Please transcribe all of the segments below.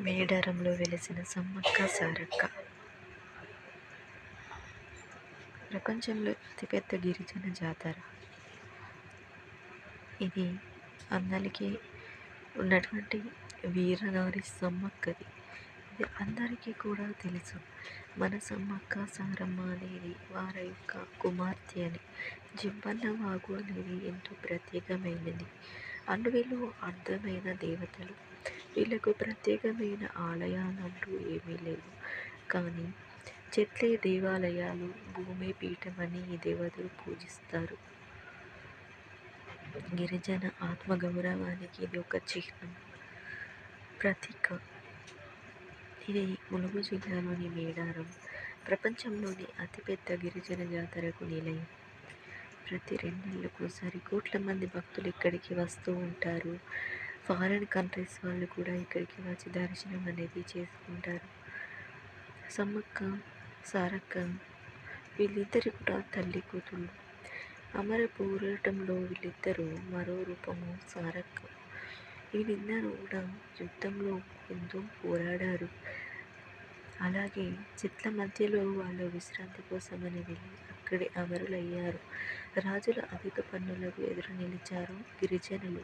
మేడారంలో వెలిసిన సమ్మక్క సారక్క ప్రపంచంలో అతిపెద్ద గిరిజన జాతర. ఇది అందరికీ ఉన్నటువంటి వీరనారి సమ్మక్కది. ఇది అందరికీ కూడా తెలుసు. మన సమ్మక్క సారమ్మ అనేది వారి యొక్క కుమార్తె అని. జింపన్న వాగు అనేది ఎంతో ప్రత్యేకమైనది. వీళ్ళు అర్థమైన దేవతలు. వీళ్ళకు ప్రత్యేకమైన ఆలయాలంటూ ఏమీ లేవు. కానీ చెట్లే దేవాలయాలు, భూమి పీఠమని ఈ దేవతలు పూజిస్తారు. గిరిజన ఆత్మగౌరవానికి ఇది ఒక చిహ్నం, ప్రతీక. ఇది ములుగు జిల్లాలోని మేడారం ప్రపంచంలోని అతిపెద్ద గిరిజన జాతరకు నిలయం. ప్రతి 2 నెలలకోసారి కోట్ల మంది భక్తులు ఇక్కడికి వస్తూ ఉంటారు. ఫారిన్ కంట్రీస్ వాళ్ళు కూడా ఇక్కడికి వచ్చి దర్శనం అనేది చేసుకుంటారు. సమ్మక్క సారక్క వీళ్ళిద్దరు కూడా తల్లి కూతుళ్ళు. అమర పోరాటంలో వీళ్ళిద్దరూ మరో రూపము సారక్క. వీళ్ళిద్దరూ కూడా యుద్ధంలో ఎంతో పోరాడారు. అలాగే చెట్ల మధ్యలో వాళ్ళు విశ్రాంతి కోసమని వెళ్ళి అక్కడే అమరులయ్యారు. రాజుల అధిక పన్నులకు ఎదురు నిలిచారు గిరిజనులు.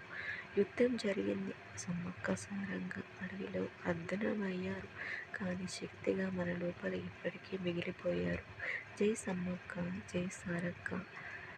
యుద్ధం జరిగింది. సమ్మక్క సారంగ అడవిలో అర్ధనమయ్యారు. కానీ శక్తిగా మన లోపల ఇప్పటికీ మిగిలిపోయారు. జై సమ్మక్క, జై సారక్క.